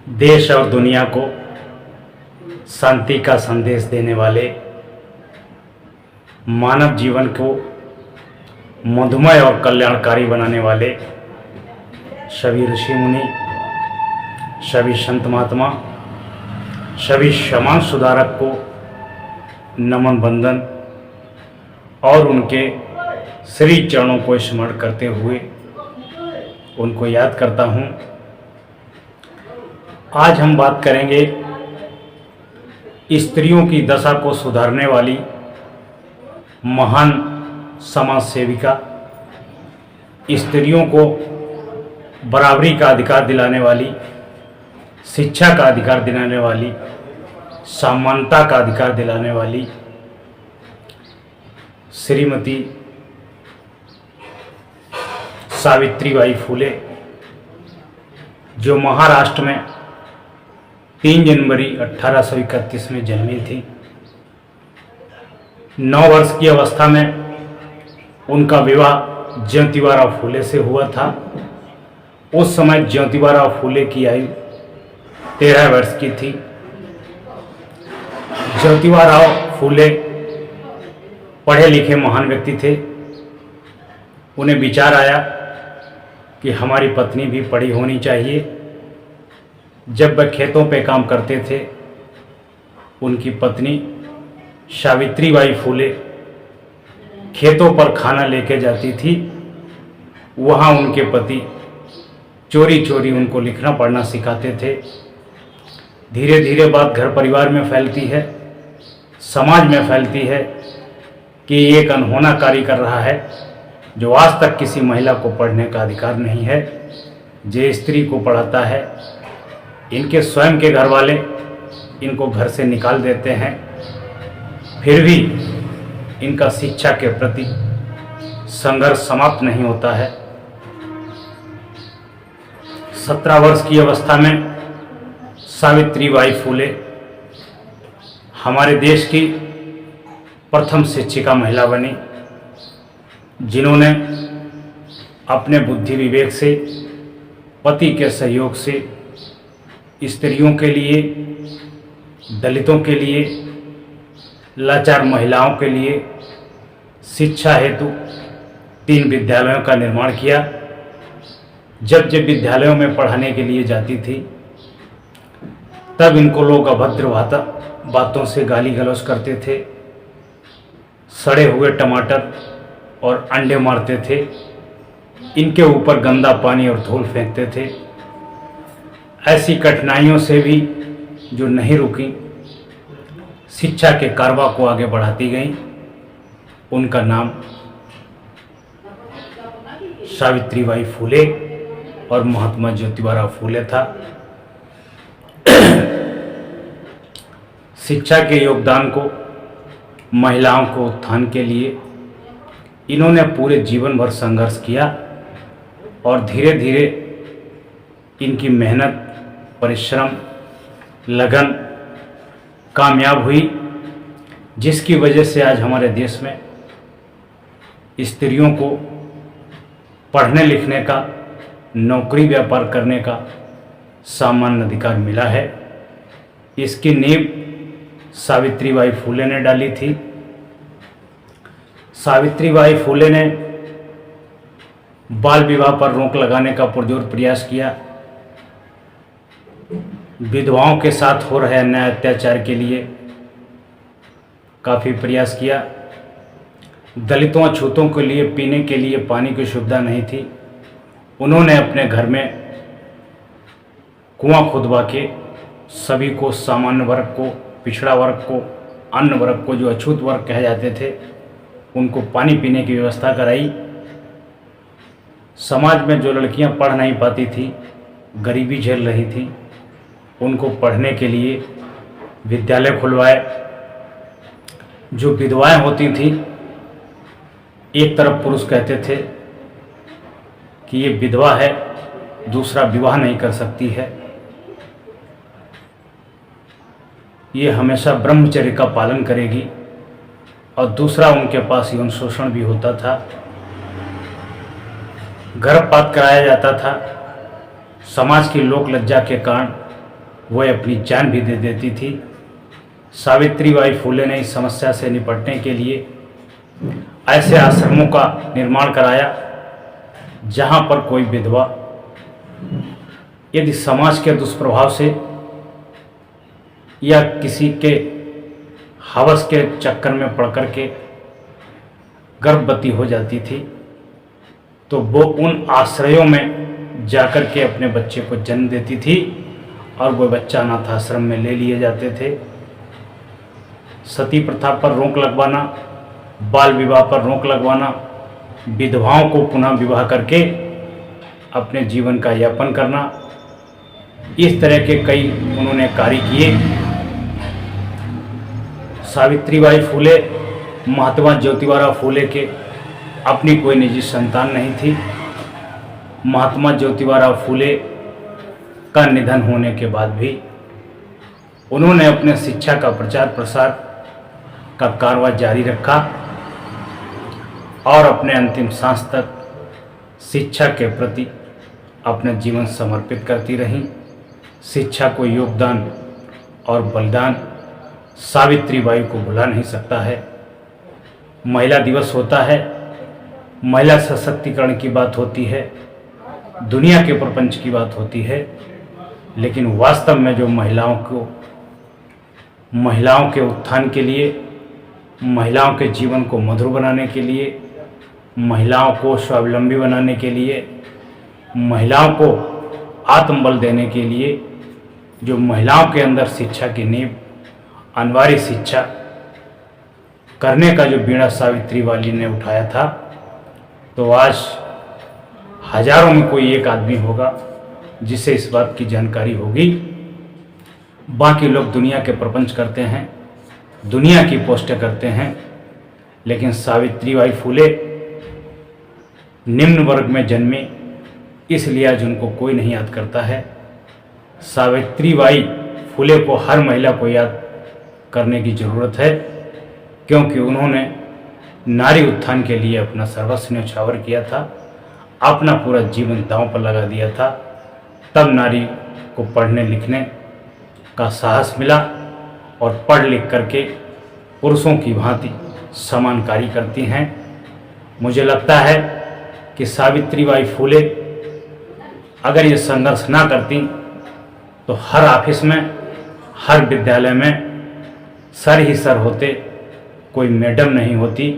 देश और दुनिया को शांति का संदेश देने वाले, मानव जीवन को मधुमय और कल्याणकारी बनाने वाले सभी ऋषि मुनि, सभी संत महात्मा, सभी समाज सुधारक को नमन बंदन और उनके श्री चरणों को स्मरण करते हुए उनको याद करता हूँ। आज हम बात करेंगे स्त्रियों की दशा को सुधारने वाली महान समाज सेविका, स्त्रियों को बराबरी का अधिकार दिलाने वाली, शिक्षा का अधिकार दिलाने वाली, समानता का अधिकार दिलाने वाली श्रीमती सावित्रीबाई फुले, जो महाराष्ट्र में 3 जनवरी 1831 में जन्मी थी। 9 वर्ष की अवस्था में उनका विवाह ज्योतिबाराव फुले से हुआ था। उस समय ज्योतिबाराव फुले की आयु 13 वर्ष की थी। ज्योतिबाराव फुले पढ़े लिखे महान व्यक्ति थे। उन्हें विचार आया कि हमारी पत्नी भी पढ़ी होनी चाहिए। जब वह खेतों पे काम करते थे, उनकी पत्नी सावित्रीबाई फुले खेतों पर खाना लेके जाती थी। वहाँ उनके पति चोरी चोरी उनको लिखना पढ़ना सिखाते थे। धीरे धीरे बात घर परिवार में फैलती है, समाज में फैलती है कि एक अनहोना कार्य कर रहा है जो आज तक किसी महिला को पढ़ने का अधिकार नहीं है, जो स्त्री को पढ़ाता है। इनके स्वयं के घर वाले इनको घर से निकाल देते हैं, फिर भी इनका शिक्षा के प्रति संघर्ष समाप्त नहीं होता है। 17 वर्ष की अवस्था में सावित्रीबाई फुले हमारे देश की प्रथम शिक्षिका महिला बनी, जिन्होंने अपने बुद्धि विवेक से, पति के सहयोग से स्त्रियों के लिए, दलितों के लिए, लाचार महिलाओं के लिए शिक्षा हेतु 3 विद्यालयों का निर्माण किया। जब जब विद्यालयों में पढ़ाने के लिए जाती थी, तब इनको लोग अभद्र बातों से गाली गलौज करते थे, सड़े हुए टमाटर और अंडे मारते थे, इनके ऊपर गंदा पानी और धूल फेंकते थे। ऐसी कठिनाइयों से भी जो नहीं रुकी, शिक्षा के कारवा को आगे बढ़ाती गई। उनका नाम सावित्रीबाई फुले और महात्मा ज्योतिबाराव फुले था। शिक्षा के योगदान को, महिलाओं को उत्थान के लिए इन्होंने पूरे जीवन भर संघर्ष किया और धीरे धीरे इनकी मेहनत, परिश्रम, लगन कामयाब हुई, जिसकी वजह से आज हमारे देश में स्त्रियों को पढ़ने लिखने का, नौकरी व्यापार करने का सामान्य अधिकार मिला है। इसकी नींव सावित्रीबाई फुले ने डाली थी। सावित्रीबाई फुले ने बाल विवाह पर रोक लगाने का पुरजोर प्रयास किया। विधवाओं के साथ हो रहे अन्याय अत्याचार के लिए काफ़ी प्रयास किया। दलितों अछूतों के लिए पीने के लिए पानी की सुविधा नहीं थी। उन्होंने अपने घर में कुआं खुदवा के सभी को, सामान्य वर्ग को, पिछड़ा वर्ग को, अन्य वर्ग को, जो अछूत वर्ग कहे जाते थे, उनको पानी पीने की व्यवस्था कराई। समाज में जो लड़कियां पढ़ नहीं पाती थी, गरीबी झेल रही थी, उनको पढ़ने के लिए विद्यालय खुलवाए। जो विधवाएं होती थी, एक तरफ पुरुष कहते थे कि ये विधवा है, दूसरा विवाह नहीं कर सकती है, ये हमेशा ब्रह्मचर्य का पालन करेगी, और दूसरा उनके पास यौन शोषण भी होता था, गर्भपात कराया जाता था। समाज की लोक लज्जा के कारण वह अपनी जान भी दे देती थी। सावित्रीबाई फुले ने इस समस्या से निपटने के लिए ऐसे आश्रमों का निर्माण कराया जहाँ पर कोई विधवा यदि समाज के दुष्प्रभाव से या किसी के हवस के चक्कर में पड़ कर के गर्भवती हो जाती थी तो वो उन आश्रयों में जाकर के अपने बच्चे को जन्म देती थी और वो बच्चा अनाथ आश्रम में ले लिए जाते थे। सती प्रथा पर रोक लगवाना, बाल विवाह पर रोक लगवाना, विधवाओं को पुनः विवाह करके अपने जीवन का यापन करना, इस तरह के कई उन्होंने कार्य किए। सावित्रीबाई फुले, महात्मा ज्योतिबाराव फुले के अपनी कोई निजी संतान नहीं थी। महात्मा ज्योतिबाराव फुले का निधन होने के बाद भी उन्होंने अपने शिक्षा का प्रचार प्रसार का कारवां जारी रखा और अपने अंतिम सांस तक शिक्षा के प्रति अपना जीवन समर्पित करती रहीं। शिक्षा को योगदान और बलिदान सावित्रीबाई को भुला नहीं सकता है। महिला दिवस होता है, महिला सशक्तिकरण की बात होती है, दुनिया के प्रपंच की बात होती है, लेकिन वास्तव में जो महिलाओं के उत्थान के लिए, महिलाओं के जीवन को मधुर बनाने के लिए, महिलाओं को स्वावलंबी बनाने के लिए, महिलाओं को आत्मबल देने के लिए जो महिलाओं के अंदर शिक्षा की नींव, अनिवार्य शिक्षा करने का जो बीड़ा सावित्रीबाई ने उठाया था, तो आज हजारों में कोई एक आदमी होगा जिसे इस बात की जानकारी होगी। बाकी लोग दुनिया के प्रपंच करते हैं, दुनिया की पोस्टें करते हैं, लेकिन सावित्रीबाई फुले निम्न वर्ग में जन्मे, इसलिए आज उनको कोई नहीं याद करता है। सावित्रीबाई फुले को हर महिला को याद करने की ज़रूरत है, क्योंकि उन्होंने नारी उत्थान के लिए अपना सर्वस्व न्यौछावर किया था, अपना पूरा जीवन दांव पर लगा दिया था। तब नारी को पढ़ने लिखने का साहस मिला और पढ़ लिख करके पुरुषों की भांति समान कार्य करती हैं। मुझे लगता है कि सावित्रीबाई फुले अगर ये संघर्ष ना करती तो हर ऑफिस में, हर विद्यालय में सर ही सर होते, कोई मैडम नहीं होती।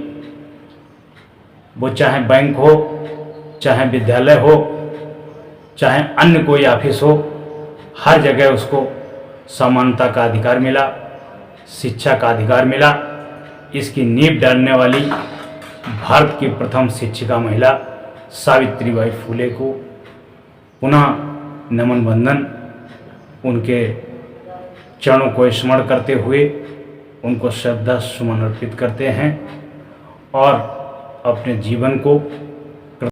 वो चाहे बैंक हो, चाहे विद्यालय हो, चाहे अन्य कोई ऑफिस हो, हर जगह उसको समानता का अधिकार मिला, शिक्षा का अधिकार मिला। इसकी नींव डालने वाली भारत की प्रथम शिक्षिका महिला सावित्रीबाई फुले को पुनः नमन बंदन, उनके चरणों को स्मरण करते हुए उनको श्रद्धा सुमन अर्पित करते हैं और अपने जीवन को